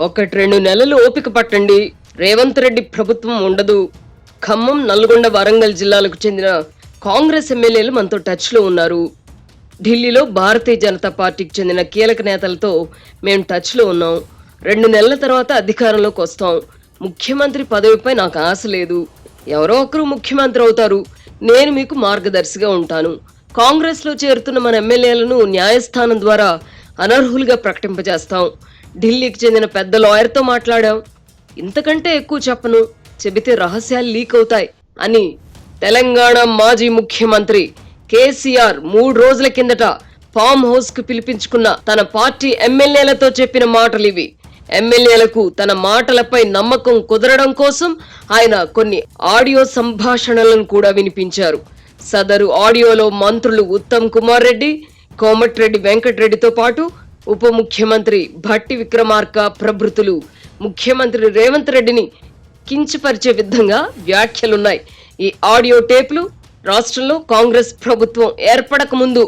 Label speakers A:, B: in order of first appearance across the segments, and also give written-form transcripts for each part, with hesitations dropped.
A: ఒకటి 2 నెలలు ఓపిక పట్టండి. రేవంత్ రెడ్డి ప్రభుత్వం ఉండదు. ఖమ్మం, నల్గొండ, వరంగల్ జిల్లాలకు చెందిన కాంగ్రెస్ ఎమ్మెల్యేలు మనతో టచ్ లో ఉన్నారు. ఢిల్లీలో భారతీయ జనతా పార్టీకి చెందిన కీలక నేతలతో మేము టచ్ లో ఉన్నాం. 2 నెలల తర్వాత అధికారంలోకి వస్తాం. ముఖ్యమంత్రి పదవిపై నాకు ఆశ లేదు. ఎవరో ఒకరు ముఖ్యమంత్రి అవుతారు. నేను మీకు మార్గదర్శిగా ఉంటాను. కాంగ్రెస్ లో చేరుతున్న మన ఎమ్మెల్యేలను న్యాయస్థానం ద్వారా అనర్హులుగా ప్రకటింపజేస్తాం. ఢిల్లీకి చెందిన పెద్ద లాయర్తో మాట్లాడాం. ఇంతకంటే ఎక్కువ చెప్పను, చెబితే రహస్యాలు లీక్ అవుతాయి అని తెలంగాణ మాజీ ముఖ్యమంత్రి కేసీఆర్ 3 రోజుల కిందట ఫామ్ హౌస్ కు పిలిపించుకున్న తన పార్టీ ఎమ్మెల్యేలతో చెప్పిన మాటలివి. ఎమ్మెల్యేలకు తన మాటలపై నమ్మకం కుదరడం కోసం ఆయన కొన్ని ఆడియో సంభాషణలను కూడా వినిపించారు. సదరు ఆడియోలో మంత్రులు ఉత్తమ్ కుమార్ రెడ్డి, కోమటిరెడ్డి వెంకటరెడ్డితో పాటు ఉప ముఖ్యమంత్రి భట్టి విక్రమార్క ప్రభృతులు ముఖ్యమంత్రి రేవంత్ రెడ్డిని కించపరిచే విధంగా వ్యాఖ్యలున్నాయి. ఈ ఆడియో టేపులు రాష్ట్రంలో కాంగ్రెస్ ప్రభుత్వం ఏర్పడక ముందు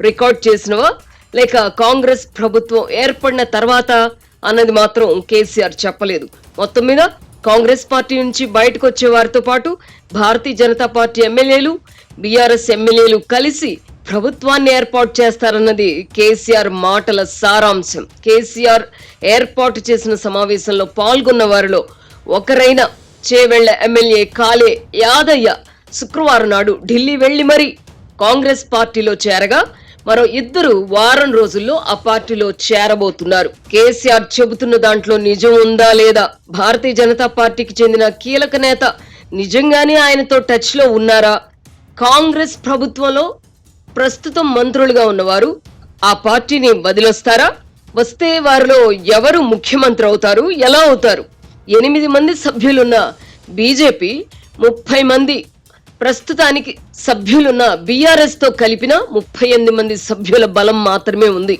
A: రికార్డ్ చేసినవా, లేక కాంగ్రెస్ ప్రభుత్వం ఏర్పడిన తర్వాత అన్నది మాత్రం కేసీఆర్ చెప్పలేదు. మొత్తం మీద కాంగ్రెస్ పార్టీ నుంచి బయటకు వచ్చే వారితో పాటు భారతీయ జనతా పార్టీ ఎమ్మెల్యేలు, బీఆర్ఎస్ ఎమ్మెల్యేలు కలిసి ప్రభుత్వాన్ని ఏర్పాటు చేస్తారన్నది కేసీఆర్ మాటల సారాంశం. కేసీఆర్ ఏర్పాటు చేసిన సమావేశంలో పాల్గొన్న వారిలో ఒకరైన చేవెళ్ల ఎమ్మెల్యే కాలే యాదయ్య శుక్రవారం నాడు ఢిల్లీ వెళ్లి మరీ కాంగ్రెస్ పార్టీలో చేరగా మరో 2 వారం రోజుల్లో ఆ పార్టీలో చేరబోతున్నారు. కేసీఆర్ చెబుతున్న దాంట్లో నిజం ఉందా లేదా, భారతీయ జనతా పార్టీకి చెందిన కీలక నేత నిజంగానే ఆయనతో టచ్ లో ఉన్నారా, కాంగ్రెస్ ప్రభుత్వంలో ప్రస్తుతం మంత్రులుగా ఉన్నవారు ఆ పార్టీని వదిలొస్తారా, వస్తే వారిలో ఎవరు ముఖ్యమంత్రి అవుతారు, ఎలా అవుతారు? 8 మంది సభ్యులున్న బీజేపీ 30 మంది ప్రస్తుతానికి సభ్యులున్న బీఆర్ఎస్ తో కలిపిన 38 మంది సభ్యుల బలం మాత్రమే ఉంది.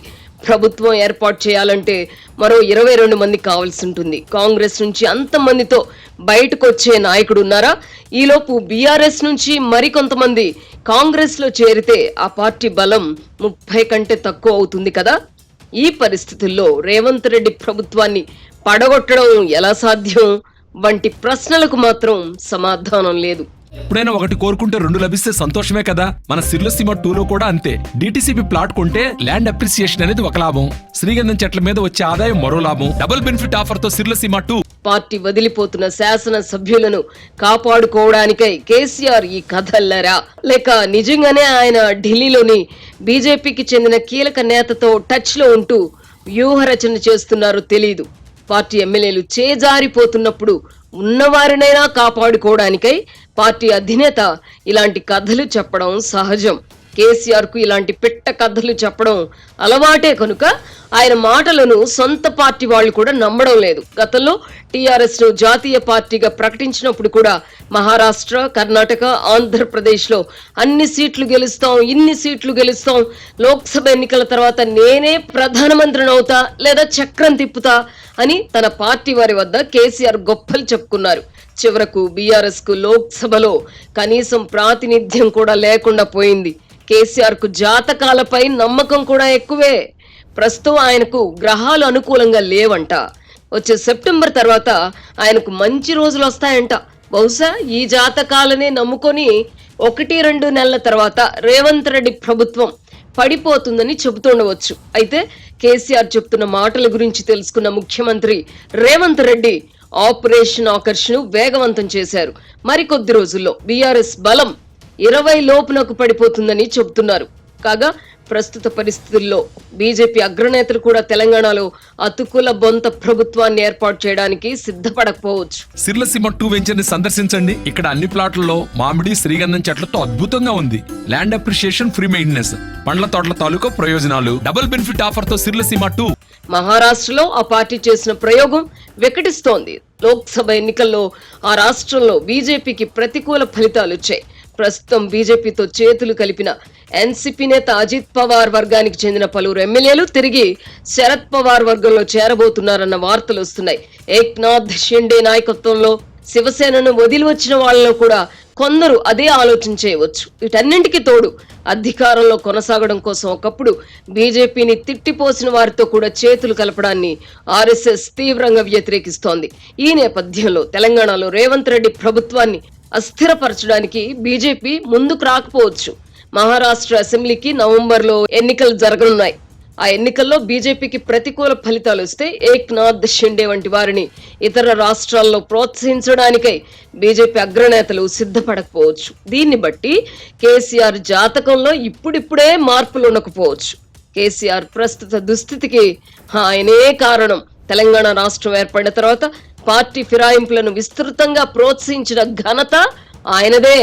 A: ప్రభుత్వం ఏర్పాటు చేయాలంటే మరో 22 మంది కావాల్సి ఉంటుంది. కాంగ్రెస్ నుంచి అంతమందితో బయటకు వచ్చే నాయకుడు ఉన్నారా? ఈలోపు బీఆర్ఎస్ నుంచి మరికొంతమంది కాంగ్రెస్ లో చేరితే ఆ పార్టీ బలం 30 కంటే తక్కువ అవుతుంది కదా. ఈ పరిస్థితుల్లో రేవంత్ రెడ్డి ప్రభుత్వాన్ని పడగొట్టడం ఎలా సాధ్యం వంటి ప్రశ్నలకు మాత్రం సమాధానం లేదు.
B: ఎప్పుడైనా ఒకటి కోరుకుంటే 2 లభిస్తే సంతోషమే కదా. మన సిర్లసీమ 2లో కూడా అంతే. డిటిసిపి ప్లాట్ కొంటే ల్యాండ్ అప్రిసియేషన్ అనేది ఒక లాభం, శ్రీగంధం చెట్ల మీద వచ్చే ఆదాయం మరో లాభం. డబుల్ బెనిఫిట్ ఆఫర్ తో సిర్లసీమ 2.
A: పార్టీ వదిలిపోతున్న శాసన సభ్యులను కాపాడుకోవడానికై కేసీఆర్ ఈ కథల్లరా, లేక నిజంగానే ఆయన ఢిల్లీలోని బీజేపీకి చెందిన కీలక నేతతో టచ్ లో ఉంటూ వ్యూహరచన చేస్తున్నారో తెలీదు. పార్టీ ఎమ్మెల్యేలు చేజారిపోతున్నప్పుడు ఉన్నవారినైనా కాపాడుకోవడానికై పార్టీ అధినేత ఇలాంటి కథలు చెప్పడం సహజం. కేసీఆర్ కు ఇలాంటి పిట్ట కథలు చెప్పడం అలవాటే కనుక ఆయన మాటలను సొంత పార్టీ వాళ్ళు కూడా నమ్మడం లేదు. గతంలో టీఆర్ఎస్ ను జాతీయ పార్టీగా ప్రకటించినప్పుడు కూడా మహారాష్ట్ర, కర్ణాటక, ఆంధ్రప్రదేశ్ లో అన్ని సీట్లు గెలుస్తాం, ఇన్ని సీట్లు గెలుస్తాం, లోక్సభ ఎన్నికల తర్వాత నేనే ప్రధానమంత్రిని అవుతా లేదా చక్రం తిప్పుతా అని తన పార్టీ వారి వద్ద కేసీఆర్ గొప్పలు చెప్పుకున్నారు. చివరకు బీఆర్ఎస్ కు లోక్సభలో కనీసం ప్రాతినిధ్యం కూడా లేకుండా పోయింది. కేసీఆర్ కు జాతకాలపై నమ్మకం కూడా ఎక్కువే. ప్రస్తుతం ఆయనకు గ్రహాలు అనుకూలంగా లేవంట. వచ్చే సెప్టెంబర్ తర్వాత ఆయనకు మంచి రోజులు వస్తాయంట. బహుశా ఈ జాతకాలనే నమ్ముకొని 1-2 నెలల తర్వాత రేవంత్ రెడ్డి ప్రభుత్వం పడిపోతుందని చెబుతుండవచ్చు. అయితే కేసీఆర్ చెప్తున్న మాటల గురించి తెలుసుకున్న ముఖ్యమంత్రి రేవంత్ రెడ్డి ఆపరేషన్ ఆకర్షణ వేగవంతం చేశారు. మరికొద్ది రోజుల్లో బీఆర్ఎస్ బలం 20 లోపునకు పడిపోతుందని చెబుతున్నారు. కాగా ప్రస్తుత పరిస్థితుల్లో బీజేపీ అగ్రనేతలు కూడా తెలంగాణలో అతుకుల బొంత ప్రభుత్వాన్ని ఏర్పాటు చేయడానికి సిద్ధపడకపోవచ్చు.
B: సిర్లసీమ 2 వెంచర్ ని సందర్శించండి. ఇక్కడ అన్ని ప్లాట్లలో మామిడి, శ్రీగంధం చెట్లతో అద్భుతంగా ఉంది. ల్యాండ్ అప్రిసియేషన్, ఫ్రీ మెయింటెనెన్స్, పండ్ల తోటల తాలూకా ప్రయోజనాలు, డబుల్ బెనిఫిట్ ఆఫర్ తో సిర్లసీమ 2.
A: మహారాష్ట్రలో ఆ పార్టీ చేసిన ప్రయోగం వికటిస్తోంది. లోక్సభ ఎన్నికల్లో ఆ రాష్ట్రంలో బీజేపీకి ప్రతికూల ఫలితాలు వచ్చాయి. ప్రస్తుతం బీజేపీతో చేతులు కలిపిన ఎన్సీపీ నేత అజిత్ పవార్ వర్గానికి చెందిన పలువురు ఎమ్మెల్యేలు తిరిగి శరద్ పవార్ వర్గంలో చేరబోతున్నారన్న వార్తలు వస్తున్నాయి. ఏక్నాథ్ షిండే నాయకత్వంలో శివసేనను వదిలి వచ్చిన వాళ్ళలో కూడా కొందరు అదే ఆలోచన చేయవచ్చు. వీటన్నింటికి తోడు అధికారంలో కొనసాగడం కోసం ఒకప్పుడు బీజేపీని తిట్టిపోసిన వారితో కూడా చేతులు కలపడాన్ని ఆర్ఎస్ఎస్ తీవ్రంగా వ్యతిరేకిస్తోంది. ఈ నేపథ్యంలో తెలంగాణలో రేవంత్ రెడ్డి ప్రభుత్వాన్ని అస్థిరపరచడానికి బీజేపీ ముందుకు రాకపోవచ్చు. మహారాష్ట్ర అసెంబ్లీకి నవంబర్లో ఎన్నికలు జరగనున్నాయి. ఆ ఎన్నికల్లో బీజేపీకి ప్రతికూల ఫలితాలు వస్తే ఏక్నాథ్ షిండే వంటి వారిని ఇతర రాష్ట్రాల్లో ప్రోత్సహించడానికై బీజేపీ అగ్రనేతలు సిద్ధపడకపోవచ్చు. దీన్ని బట్టి కేసీఆర్ జాతకంలో ఇప్పుడిప్పుడే మార్పులు ఉండకపోవచ్చు. కేసీఆర్ ప్రస్తుత దుస్థితికి ఆయనే కారణం. తెలంగాణ రాష్ట్రం ఏర్పడిన తర్వాత పార్టీ ఫిరాయింపులను విస్తృతంగా ప్రోత్సహించిన ఘనత ఆయనదే.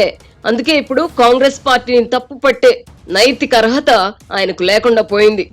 A: అందుకే ఇప్పుడు కాంగ్రెస్ పార్టీని తప్పు పట్టే నైతిక అర్హత ఆయనకు లేకుండా పోయింది.